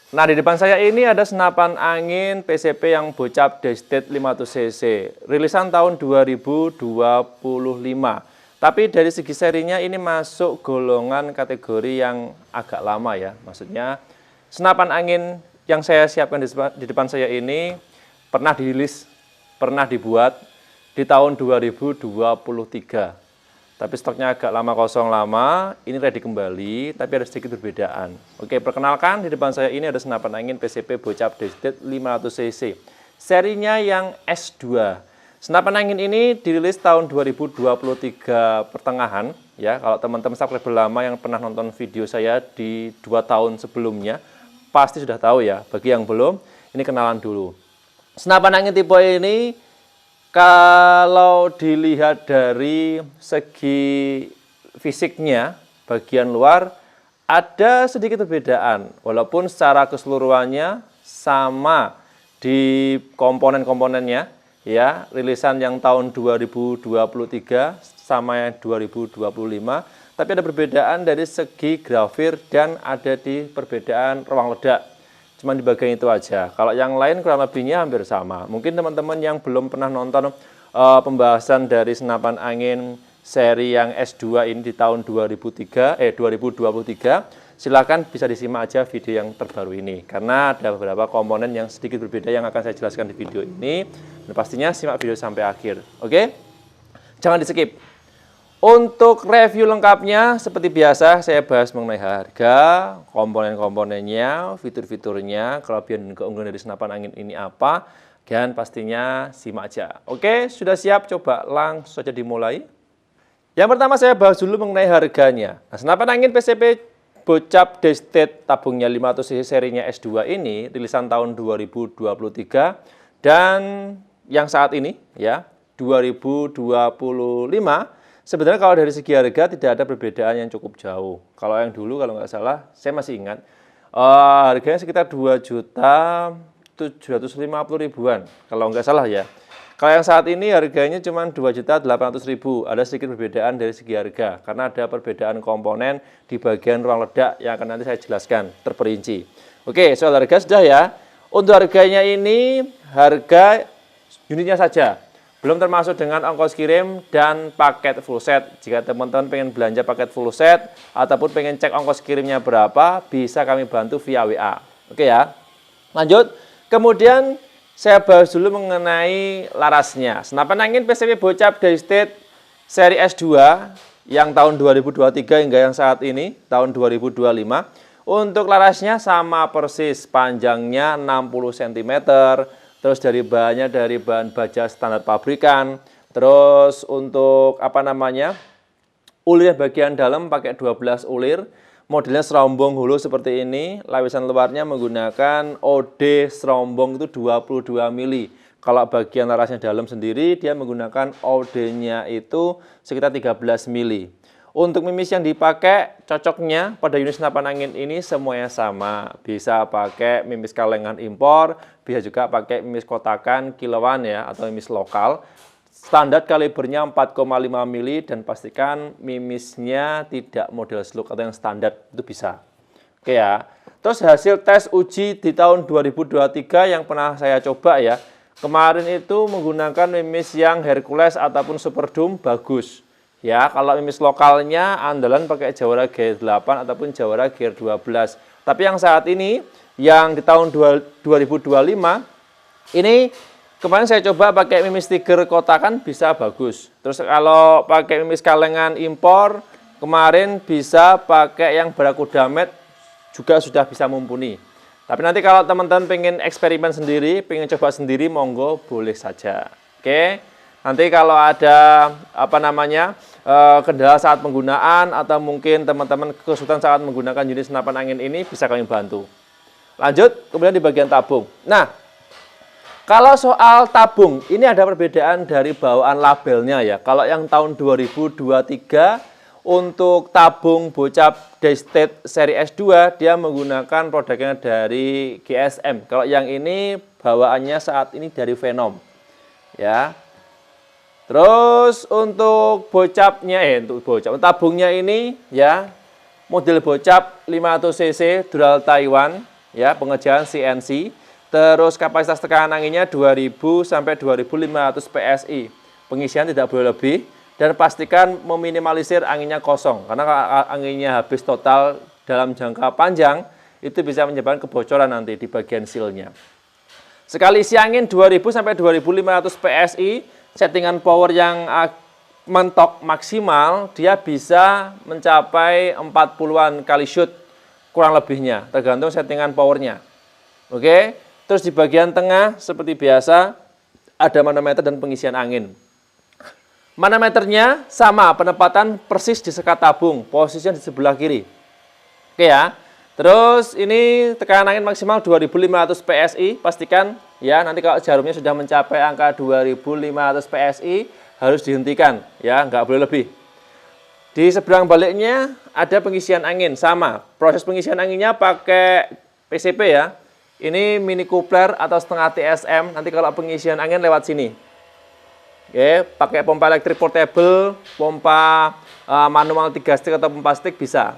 Nah, di depan saya ini ada senapan angin PCP yang bocap Daystate 500 cc, rilisan tahun 2025. Tapi dari segi serinya ini masuk golongan kategori yang agak lama ya. Maksudnya senapan angin yang saya siapkan di depan saya ini pernah dirilis, pernah dibuat di tahun 2023. Tapi stoknya agak lama kosong lama, ini ready kembali, tapi ada sedikit perbedaan. Oke, perkenalkan di depan saya ini ada senapan angin PCP bocap Daystate 500 cc. Serinya yang S2. Senapan angin ini dirilis tahun 2023 pertengahan. Ya, kalau teman-teman subscriber lama yang pernah nonton video saya di 2 tahun sebelumnya, pasti sudah tahu ya. Bagi yang belum, ini kenalan dulu. Senapan angin tipe ini kalau dilihat dari segi fisiknya, bagian luar ada sedikit perbedaan. Walaupun secara keseluruhannya sama di komponen-komponennya, ya, rilisan yang tahun 2023 sama yang 2025, tapi ada perbedaan dari segi grafir dan ada di perbedaan ruang ledak. Cuma di bagian itu aja. Kalau yang lain kurang lebihnya hampir sama. Mungkin teman-teman yang belum pernah nonton pembahasan dari senapan angin seri yang S2 ini di tahun 2023, silakan bisa disimak aja video yang terbaru ini. Karena ada beberapa komponen yang sedikit berbeda yang akan saya jelaskan di video ini. Dan pastinya simak video sampai akhir. Oke? Jangan di-skip. Untuk review lengkapnya, seperti biasa saya bahas mengenai harga, komponen-komponennya, fitur-fiturnya, kelebihan dan keunggulan dari senapan angin ini apa, dan pastinya simak aja. Oke, sudah siap? Coba langsung saja dimulai. Yang pertama saya bahas dulu mengenai harganya. Nah, senapan angin PCP bocap Daystate tabungnya 500 cc serinya S2 ini, rilisan tahun 2023, dan yang saat ini, ya, 2025, sebenarnya kalau dari segi harga tidak ada perbedaan yang cukup jauh. Kalau yang dulu kalau nggak salah, saya masih ingat, harganya sekitar 2.750.000-an kalau nggak salah ya. Kalau yang saat ini harganya cuma 2.800.000. Ada sedikit perbedaan dari segi harga karena ada perbedaan komponen di bagian ruang ledak yang akan nanti saya jelaskan terperinci. Oke, soal harga sudah ya. Untuk harganya ini harga unitnya saja. Belum termasuk dengan ongkos kirim dan paket full set. Jika teman-teman pengen belanja paket full set ataupun pengen cek ongkos kirimnya berapa, bisa kami bantu via WA. Oke ya. Lanjut. Kemudian saya bahas dulu mengenai larasnya. Senapan angin PCP bocap Daystate seri S2 yang tahun 2023 hingga yang saat ini, tahun 2025. Untuk larasnya sama persis, panjangnya 60 cm. Terus dari bahannya dari bahan baja standar pabrikan. Terus untuk ulir bagian dalam pakai 12 ulir. Modelnya serombong hulu seperti ini. Lapisan luarnya menggunakan OD serombong itu 22 mili. Kalau bagian larasnya dalam sendiri dia menggunakan OD-nya itu sekitar 13 mili. Untuk mimis yang dipakai, cocoknya pada unit senapan angin ini semuanya sama. Bisa pakai mimis kalengan impor, bisa juga pakai mimis kotakan kiloan ya, atau mimis lokal. Standar kalibernya 4,5 mili dan pastikan mimisnya tidak model slug atau yang standar, itu bisa. Oke ya. Terus hasil tes uji di tahun 2023 yang pernah saya coba ya. Kemarin itu menggunakan mimis yang Hercules ataupun Super Doom bagus. Ya, kalau mimis lokalnya andalan pakai Jawara Gear 8 ataupun Jawara Gear 12. Tapi yang saat ini, yang di tahun 2025, ini kemarin saya coba pakai mimis Tiger kotakan bisa bagus. Terus kalau pakai mimis kalengan impor, kemarin bisa pakai yang Barakuda juga sudah bisa mumpuni. Tapi nanti kalau teman-teman pengen eksperimen sendiri, pengen coba sendiri, monggo boleh saja. Oke. Nanti kalau ada kendala saat penggunaan atau mungkin teman-teman kesulitan saat menggunakan unit senapan angin ini bisa kami bantu. Lanjut, kemudian di bagian tabung. Nah, kalau soal tabung, ini ada perbedaan dari bawaan labelnya ya. Kalau yang tahun 2023 untuk tabung bocap Daystate seri S2 dia menggunakan produknya dari GSM. Kalau yang ini bawaannya saat ini dari Venom. Ya. Terus untuk tabungnya ini ya model bocap 500 cc dual Taiwan ya, pengerjaan CNC. Terus kapasitas tekanan anginnya 2000 sampai 2500 PSI. Pengisian tidak boleh lebih dan pastikan meminimalisir anginnya kosong karena kalau anginnya habis total dalam jangka panjang itu bisa menyebabkan kebocoran nanti di bagian sealnya. Sekali isi angin 2000 sampai 2500 PSI, settingan power yang mentok maksimal dia bisa mencapai 40-an kali shoot kurang lebihnya, tergantung settingan powernya. Oke. Terus di bagian tengah seperti biasa ada manometer dan pengisian angin. Manometernya sama, penempatan persis di sekat tabung, posisinya di sebelah kiri. Oke ya. Terus ini tekanan angin maksimal 2500 PSI, pastikan ya nanti kalau jarumnya sudah mencapai angka 2500 PSI harus dihentikan ya, nggak boleh lebih. Di seberang baliknya ada pengisian angin, sama. Proses pengisian anginnya pakai PCP ya. Ini mini coupler atau setengah TSM, nanti kalau pengisian angin lewat sini. Oke, pakai pompa elektrik portable, pompa manual 3 stick atau pompa stick bisa.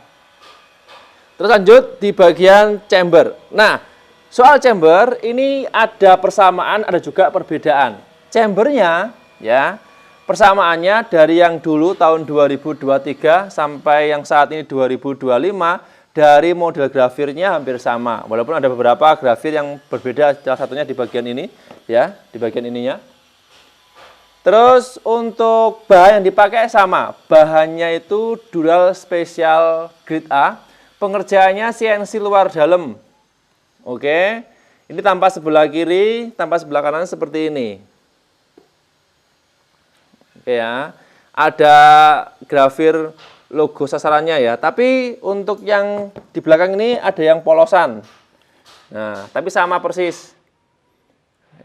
Terus lanjut di bagian chamber. Nah, soal chamber ini ada persamaan, ada juga perbedaan. Chambernya ya, persamaannya dari yang dulu tahun 2023 sampai yang saat ini 2025, dari model grafirnya hampir sama, walaupun ada beberapa grafir yang berbeda, salah satunya di bagian ini, ya, di bagian ininya. Terus untuk bahan yang dipakai sama, bahannya itu Dural Special Grade A, pengerjaannya CNC luar dalam. Oke, ini tampak sebelah kiri, tampak sebelah kanan seperti ini. Oke ya, ada grafir logo sasarannya ya, tapi untuk yang di belakang ini ada yang polosan. Nah, tapi sama persis.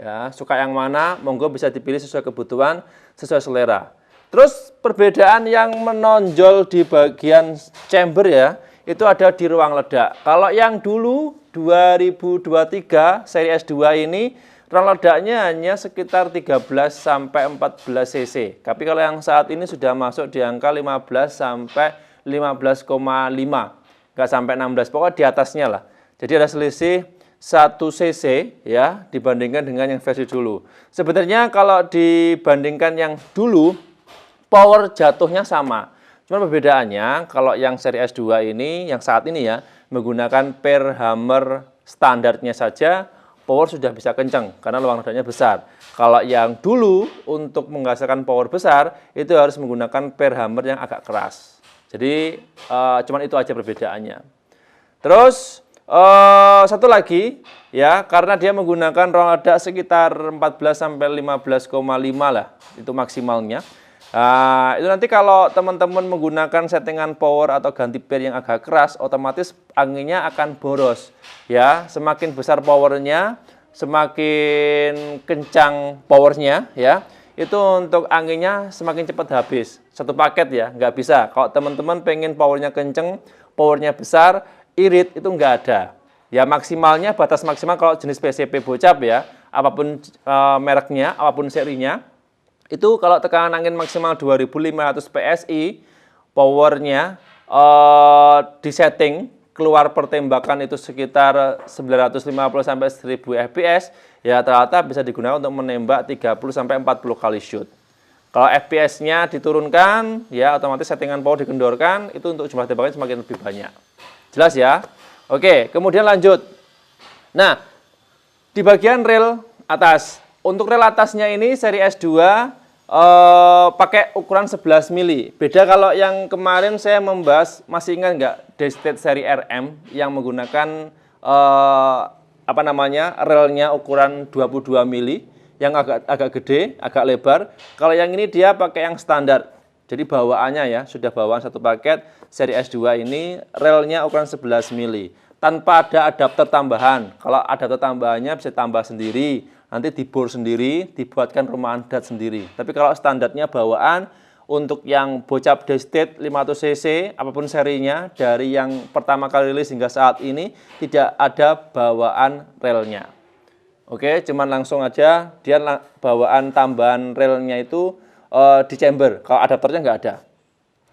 Ya, suka yang mana, monggo bisa dipilih sesuai kebutuhan, sesuai selera. Terus perbedaan yang menonjol di bagian chamber ya, itu ada di ruang ledak. Kalau yang dulu 2023 seri S2 ini ruang ledaknya hanya sekitar 13 sampai 14 cc. Tapi kalau yang saat ini sudah masuk di angka 15 sampai 15,5. Enggak sampai 16, pokoknya di atasnya lah. Jadi ada selisih 1 cc ya dibandingkan dengan yang versi dulu. Sebenarnya kalau dibandingkan yang dulu power jatuhnya sama. Cuma perbedaannya kalau yang seri S2 ini yang saat ini ya menggunakan per hammer standarnya saja power sudah bisa kencang karena luang ledaknya besar. Kalau yang dulu untuk menghasilkan power besar itu harus menggunakan per hammer yang agak keras. Jadi cuman itu aja perbedaannya. Terus satu lagi ya, karena dia menggunakan ruang ledak sekitar 14 sampai 15,5 lah itu maksimalnya. Itu nanti kalau teman-teman menggunakan settingan power atau ganti per yang agak keras, otomatis anginnya akan boros. Ya, semakin besar powernya, semakin kencang powernya, ya, itu untuk anginnya semakin cepat habis. Satu paket ya, nggak bisa. Kalau teman-teman pengen powernya kenceng, powernya besar, irit itu nggak ada. Ya maksimalnya, batas maksimal kalau jenis PCP bocap ya, apapun mereknya, apapun serinya, itu kalau tekanan angin maksimal 2500 PSI, powernya disetting keluar pertembakan itu sekitar 950 sampai 1000 fps, ya rata-rata bisa digunakan untuk menembak 30 sampai 40 kali shoot. Kalau FPS-nya diturunkan, ya otomatis settingan power dikendorkan, itu untuk jumlah tembakan semakin lebih banyak. Jelas ya? Oke, kemudian lanjut. Nah, di bagian rel atas, untuk rel atasnya ini seri S2 pakai ukuran 11 mili. Beda kalau yang kemarin saya membahas, masih ingat nggak Destate seri RM yang menggunakan relnya ukuran 22 mili yang agak gede, agak lebar. Kalau yang ini dia pakai yang standar. Jadi bawaannya ya, sudah bawaan satu paket seri S2 ini relnya ukuran 11 mili. Tanpa ada adapter tambahan. Kalau adapter tambahannya bisa tambah sendiri, nanti dibor sendiri, dibuatkan rumahan dat sendiri. Tapi kalau standarnya bawaan, untuk yang bocap Destate 500 cc, apapun serinya, dari yang pertama kali rilis hingga saat ini, tidak ada bawaan relnya. Oke, cuman langsung aja, dia bawaan tambahan relnya itu di chamber, kalau adapternya nggak ada.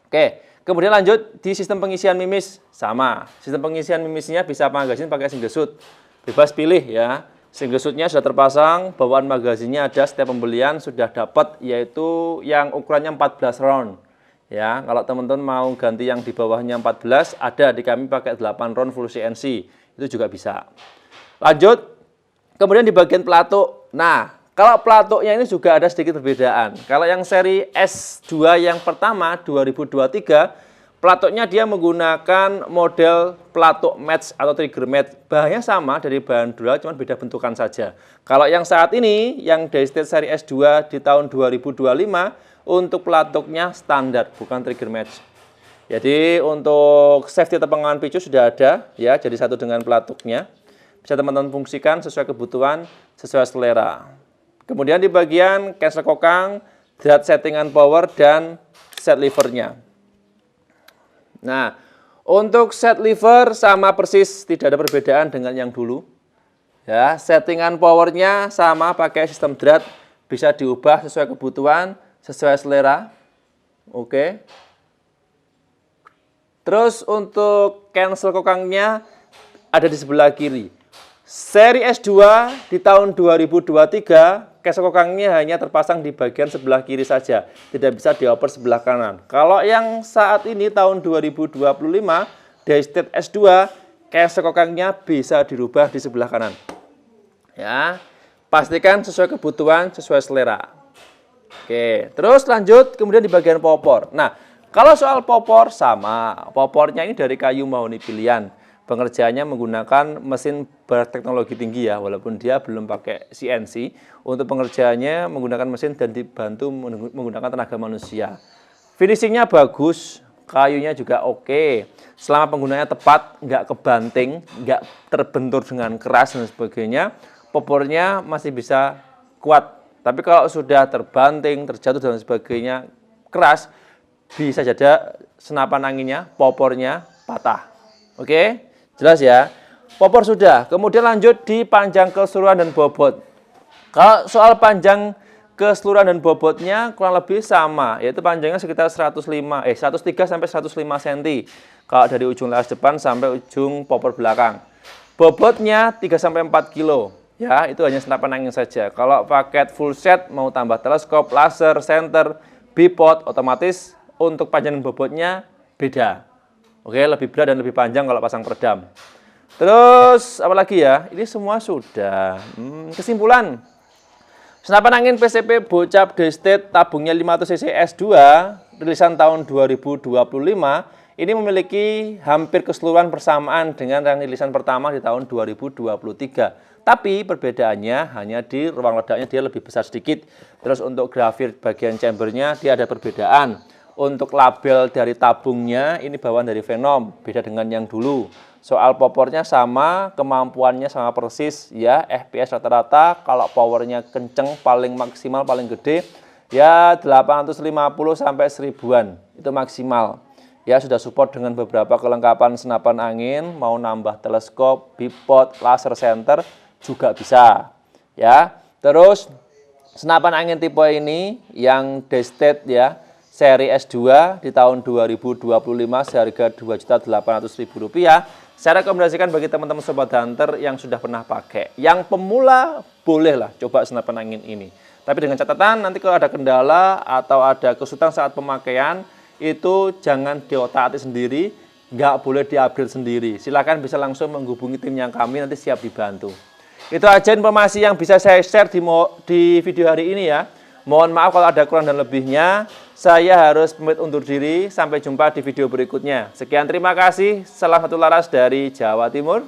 Oke, Kemudian lanjut di sistem pengisian mimis, sama. Sistem pengisian mimisnya bisa magazin pakai single shoot. Bebas pilih ya. Single shootnya sudah terpasang, bawaan magazinnya ada setiap pembelian sudah dapat, yaitu yang ukurannya 14 round. Ya, kalau teman-teman mau ganti yang di bawahnya 14, ada di kami pakai 8 round full CNC. Itu juga bisa. Lanjut, kemudian di bagian pelatuk. Nah, kalau pelatuknya ini juga ada sedikit perbedaan. Kalau yang seri S2 yang pertama 2023, pelatuknya dia menggunakan model pelatuk match atau trigger match. Bahannya sama dari bahan dural, cuma beda bentukan saja. Kalau yang saat ini, yang Daystate seri S2 di tahun 2025, untuk pelatuknya standar, bukan trigger match. Jadi untuk safety atau pengaman picu sudah ada, ya, jadi satu dengan pelatuknya. Bisa teman-teman fungsikan sesuai kebutuhan, sesuai selera. Kemudian di bagian cancel kokang, drat settingan power, dan set levernya. Nah, untuk set lever sama persis, tidak ada perbedaan dengan yang dulu. Ya, settingan powernya sama pakai sistem drat, bisa diubah sesuai kebutuhan, sesuai selera. Oke. Terus untuk cancel kokangnya ada di sebelah kiri. Seri S2 di tahun 2023, cancel kokangnya hanya terpasang di bagian sebelah kiri saja, tidak bisa dioper sebelah kanan. Kalau yang saat ini tahun 2025, Daystate S2, cancel kokangnya bisa dirubah di sebelah kanan. Ya, pastikan sesuai kebutuhan, sesuai selera. Oke, terus lanjut kemudian di bagian popor. Nah, kalau soal popor sama, popornya ini dari kayu mahoni pilihan. Pengerjaannya menggunakan mesin berteknologi tinggi ya, walaupun dia belum pakai CNC. Untuk pengerjaannya menggunakan mesin dan dibantu menggunakan tenaga manusia. Finishingnya bagus, kayunya juga oke. Selama penggunaannya tepat, nggak kebanting, nggak terbentur dengan keras dan sebagainya, popornya masih bisa kuat. Tapi kalau sudah terbanting, terjatuh dan sebagainya keras, bisa jadi senapan anginnya, popornya patah. Oke? Jelas ya? Popor sudah. Kemudian lanjut di panjang keseluruhan dan bobot. Kalau soal panjang keseluruhan dan bobotnya kurang lebih sama, yaitu panjangnya sekitar 103 sampai 105 cm. Kalau dari ujung laras depan sampai ujung popor belakang. Bobotnya 3 sampai 4 kilo. Ya, itu hanya senapan angin saja. Kalau paket full set mau tambah teleskop, laser, center, bipod, otomatis untuk panjang dan bobotnya beda. Oke, lebih berat dan lebih panjang kalau pasang peredam. Terus, apalagi ya? Ini semua sudah. Kesimpulan. Senapan angin PCP Bocap Daystate tabungnya 500 cc S2, rilisan tahun 2025, ini memiliki hampir keseluruhan persamaan dengan yang rilisan pertama di tahun 2023. Tapi perbedaannya hanya di ruang ledaknya dia lebih besar sedikit. Terus untuk grafir bagian chambernya dia ada perbedaan. Untuk label dari tabungnya ini bawaan dari Venom, beda dengan yang dulu. Soal popornya sama, kemampuannya sama persis ya, FPS rata-rata kalau powernya kenceng paling maksimal paling gede ya 850 sampai 1000-an. Itu maksimal. Ya sudah support dengan beberapa kelengkapan senapan angin, mau nambah teleskop, bipod, laser center juga bisa. Ya. Terus senapan angin tipe ini yang Daystate ya, seri S2 di tahun 2025 seharga Rp2.800.000. Saya rekomendasikan bagi teman-teman Sobat Hunter yang sudah pernah pakai. Yang pemula bolehlah coba senapan angin ini. Tapi dengan catatan nanti kalau ada kendala atau ada kesulitan saat pemakaian, itu jangan diotak-atik sendiri, nggak boleh di-upgrade sendiri. Silakan bisa langsung menghubungi timnya kami, nanti siap dibantu. Itu aja informasi yang bisa saya share di video hari ini ya. Mohon maaf kalau ada kurang dan lebihnya. Saya harus pamit undur diri. Sampai jumpa di video berikutnya. Sekian, terima kasih. Salam satu laras dari Jawa Timur.